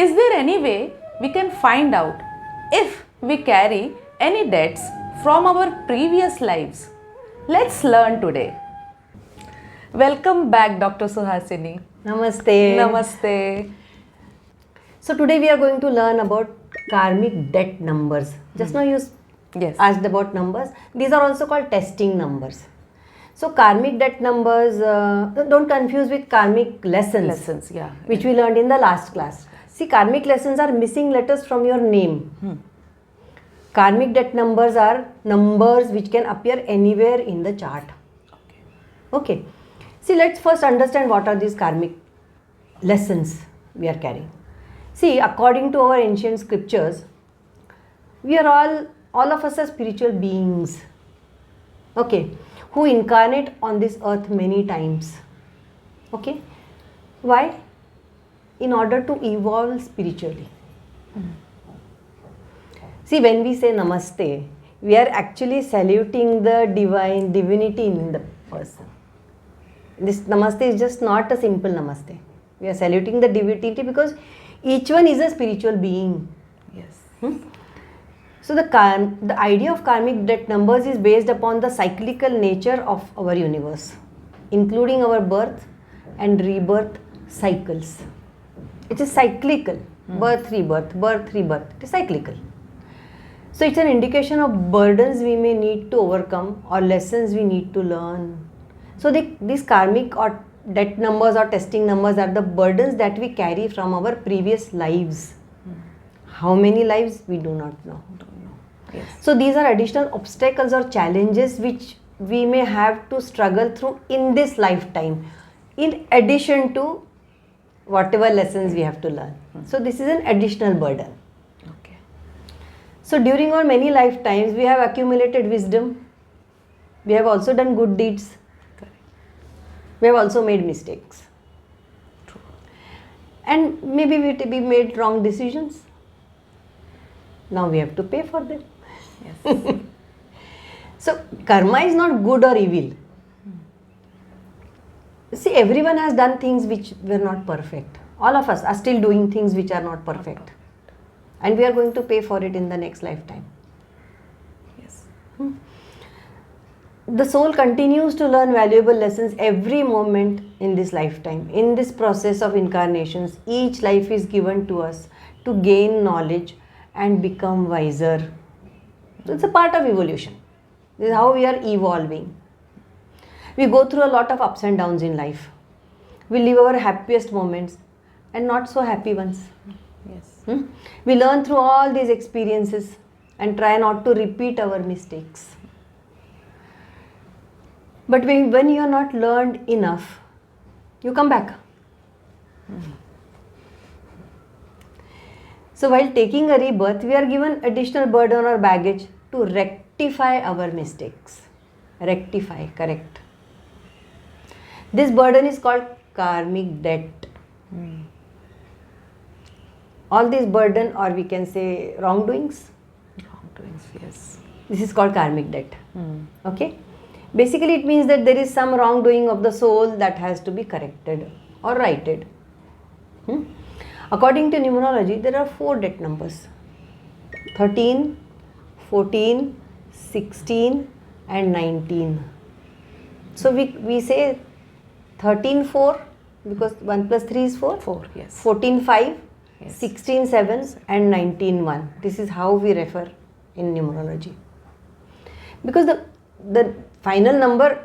Is there any way we can find out if we carry any debts from our previous lives? Let's learn today. Welcome back, Dr. Suhasini. Namaste. Namaste. So today we are going to learn about karmic debt numbers. Just now you asked about numbers. These are also called testing numbers. So karmic debt numbers, don't confuse with karmic lessons. Which we learned in the last class. See, karmic lessons are missing letters from your name. Karmic debt numbers are numbers which can appear anywhere in the chart. Okay. See, let's first understand what are these karmic lessons we are carrying. See, according to our ancient scriptures, we are all of us are spiritual beings, okay, who incarnate on this earth many times. Okay. Why? In order to evolve spiritually. See, when we say namaste, we are actually saluting the divinity in the person. This namaste is just not a simple namaste. We are saluting the divinity because each one is a spiritual being. Yes. So the idea of karmic debt numbers is based upon the cyclical nature of our universe, including our birth and rebirth cycles. It is cyclical. Birth, rebirth, birth, rebirth. It is cyclical. So it's an indication of burdens we may need to overcome or lessons we need to learn. So these karmic or debt numbers or testing numbers are the burdens that we carry from our previous lives. How many lives? We do not know. Yes. So these are additional obstacles or challenges which we may have to struggle through in this lifetime, in addition to whatever lessons we have to learn. So this is an additional burden. Okay. So during our many lifetimes, we have accumulated wisdom. We have also done good deeds. We have also made mistakes. True. And maybe we made wrong decisions. Now we have to pay for them. Yes. So karma is not good or evil. See, everyone has done things which were not perfect. All of us are still doing things which are not perfect. And we are going to pay for it in the next lifetime. Yes. The soul continues to learn valuable lessons every moment in this lifetime. In this process of incarnations, each life is given to us to gain knowledge and become wiser. So it's a part of evolution. This is how we are evolving. We go through a lot of ups and downs in life. We live our happiest moments and not so happy ones. Yes. We learn through all these experiences and try not to repeat our mistakes. But when you are not learned enough, you come back. So while taking a rebirth, we are given additional burden or baggage to rectify our mistakes. Rectify, correct. This burden is called karmic debt. All these burden, or we can say wrongdoings. Wrongdoings, yes. This is called karmic debt. Okay. Basically, it means that there is some wrongdoing of the soul that has to be corrected or righted. According to numerology, there are 4 debt numbers: 13, 14, 16 and 19. So we say 13, 4 because 1 plus 3 is 4. 4, yes. 14, 5, Yes. 16, 7 and 19, 1. This is how we refer in numerology. Because the final number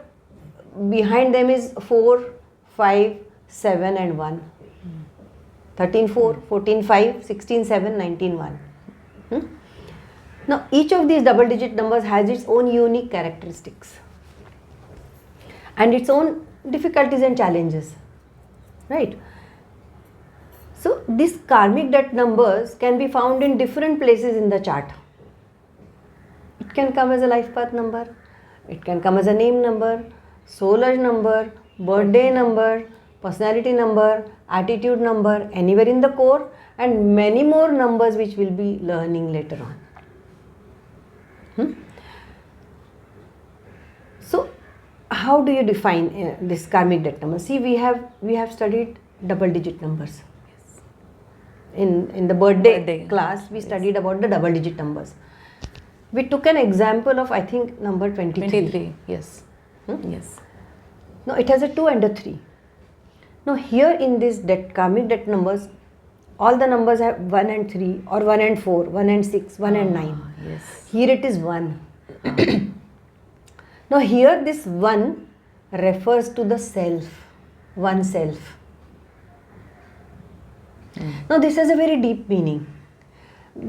behind them is 4, 5, 7 and 1. 13, 4, 14, 5, 16, 7, 19, 1. Now each of these double digit numbers has its own unique characteristics and its own difficulties and challenges. Right? So these karmic debt numbers can be found in different places in the chart. It can come as a life path number, it can come as a name number, solar number, birthday number, personality number, attitude number, anywhere in the core, and many more numbers which we'll be learning later on. So how do you define this karmic debt number? See, we have studied double digit numbers. in the birthday Birthday. class, we studied about the double digit numbers. We took an example of, I think, number 23. 23. Yes. Yes. No, it has a 2 and a 3. Now here in this karmic debt numbers, all the numbers have 1 and 3 or 1 and 4, 1 and 6, 1 and 9. Yes. Here it is 1. Now here this 1 refers to the self, oneself. Now this has a very deep meaning,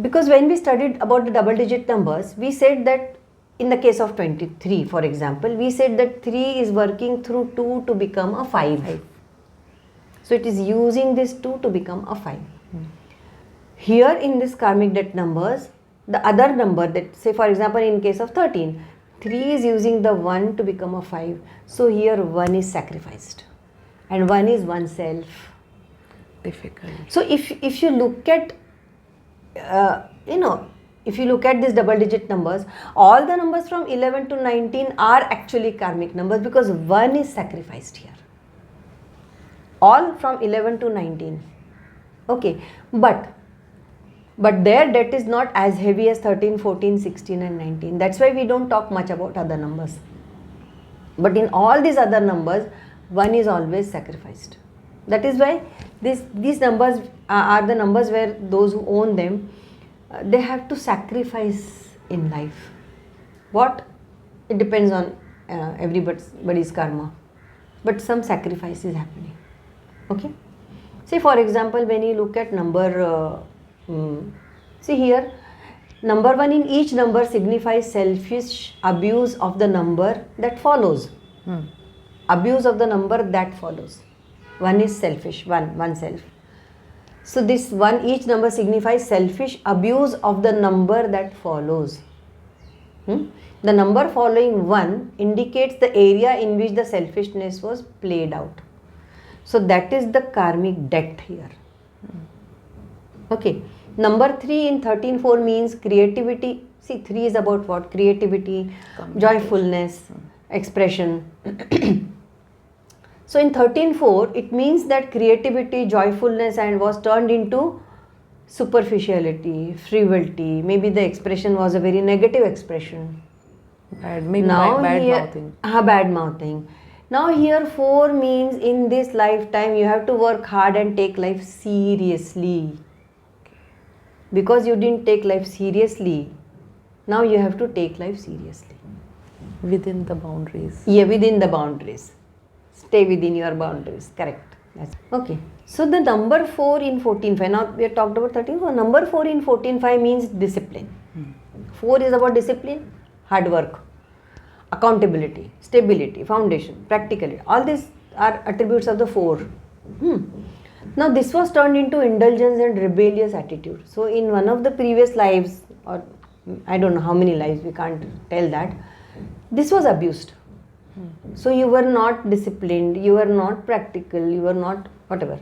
because when we studied about the double digit numbers, we said that in the case of 23, for example, we said that 3 is working through 2 to become a 5. So it is using this 2 to become a 5. Here in this karmic debt numbers, the other number, that say for example in case of 13, 3 is using the 1 to become a 5. So here 1 is sacrificed and 1 is oneself. Difficult. So if you look at, if you look at these double digit numbers, all the numbers from 11 to 19 are actually karmic numbers, because 1 is sacrificed here. All from 11 to 19. Okay, but their debt is not as heavy as 13, 14, 16 and 19. That's why we don't talk much about other numbers. But in all these other numbers, 1 is always sacrificed. That is why these numbers are the numbers where those who own them, they have to sacrifice in life. What? It depends on everybody's karma. But some sacrifice is happening. Okay? Say for example, when you look at number, see here, number 1 in each number signifies selfish abuse of the number that follows. Abuse of the number that follows. 1 is selfish, oneself. So this 1, each number signifies selfish abuse of the number that follows. The number following 1 indicates the area in which the selfishness was played out. So that is the karmic debt here. Okay. Number 3 in 13.4 means creativity. See, 3 is about what? Creativity, joyfulness, expression. So in 13.4, it means that creativity, joyfulness and was turned into superficiality, frivolity. Maybe the expression was a very negative expression. Bad mouthing. Bad mouthing. Now here 4 means in this lifetime you have to work hard and take life seriously. Because you didn't take life seriously, now you have to take life seriously. Within the boundaries. Yeah, within the boundaries. Stay within your boundaries. Correct. That's okay. So the number 4 in 14.5. Now we have talked about 13. So number 4 in 14.5 means discipline. 4 is about discipline, hard work, accountability, stability, foundation, practicality. All these are attributes of the 4. Now this was turned into indulgence and rebellious attitude. So in one of the previous lives, or I don't know how many lives, we can't tell that, this was abused. So you were not disciplined, you were not practical, you were not whatever.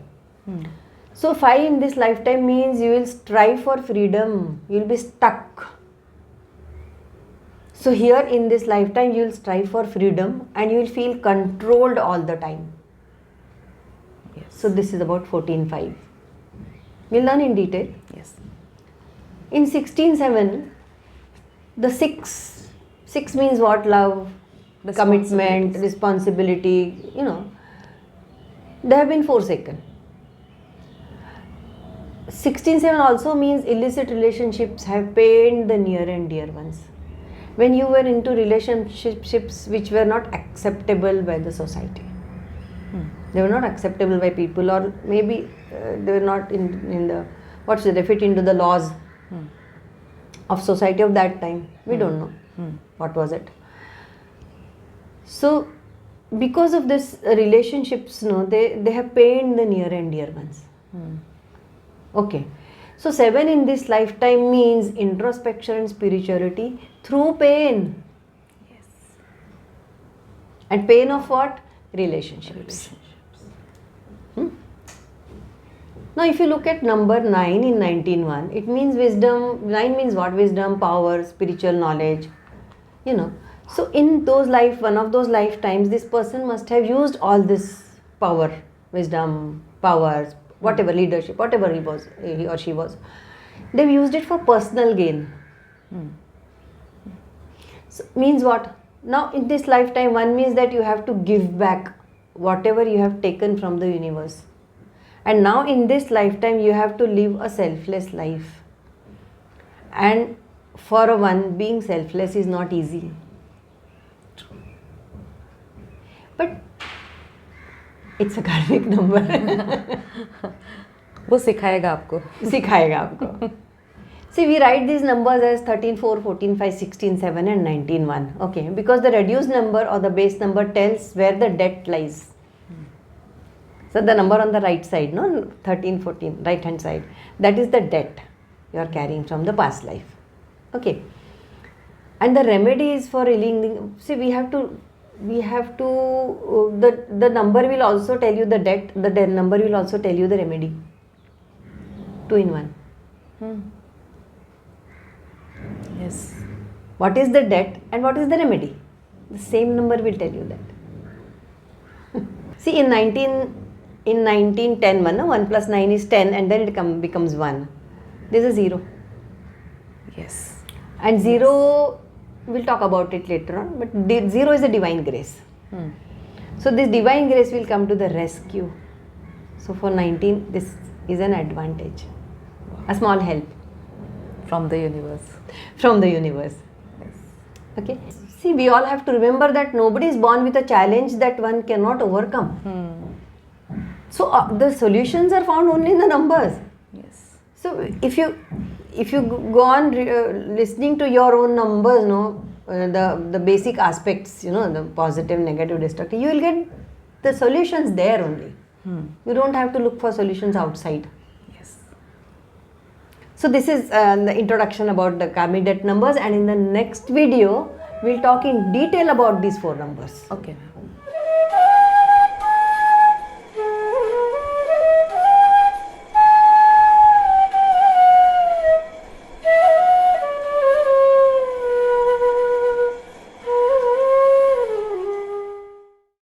So 5 in this lifetime means you will strive for freedom, you will be stuck. So here in this lifetime you will strive for freedom and you will feel controlled all the time. Yes. So this is about 14.5. We'll learn in detail. Yes. In 16.7, the 6 means what? Love, commitment, responsibility, they have been forsaken. 16.7 also means illicit relationships have pained the near and dear ones. When you were into relationships which were not acceptable by the society. They were not acceptable by people, or maybe they were not in the, they fit into the laws of society of that time. We don't know. What was it? So because of this relationships, they have pained the near and dear ones. Okay. So 7 in this lifetime means introspection and spirituality through pain. Yes. And pain of what? Relationships. Now if you look at number 9 in 19.1, it means wisdom. 9 means what? Wisdom, power, spiritual knowledge. So in one of those lifetimes, this person must have used all this power, wisdom, power, whatever leadership, whatever he or she was, they've used it for personal gain. So, means what? Now in this lifetime, one means that you have to give back whatever you have taken from the universe. And now in this lifetime, you have to live a selfless life. And for a one, being selfless is not easy. But it's a karmic number. वो सिखाएगा आपको. सिखाएगा आपको. See, we write these numbers as 13, 4, 14, 5, 16, 7 and 19, 1. Okay, because the reduced number or the base number tells where the debt lies. So the number on the right side, no, 13, 14, right hand side, that is the debt you are carrying from the past life. Okay. And the remedy is for healing. See, we have to, the number will also tell you the debt, the number will also tell you the remedy. 2 in 1. Yes. What is the debt and what is the remedy? The same number will tell you that. See, in 1910, 1 plus 9 is 10 and then it becomes 1. There is a 0. Yes. And 0, we'll talk about it later on, but 0 is a divine grace. So this divine grace will come to the rescue. So for 19, this is an advantage. A small help. From the universe. From the universe. Yes. Okay. See, we all have to remember that nobody is born with a challenge that one cannot overcome. So the solutions are found only in the numbers. Yes. So if you go on listening to your own numbers, the basic aspects, the positive, negative, destructive, you will get the solutions there only. You don't have to look for solutions outside. Yes. So this is the introduction about the karmic debt numbers, and in the next video we'll talk in detail about these 4 numbers. Okay.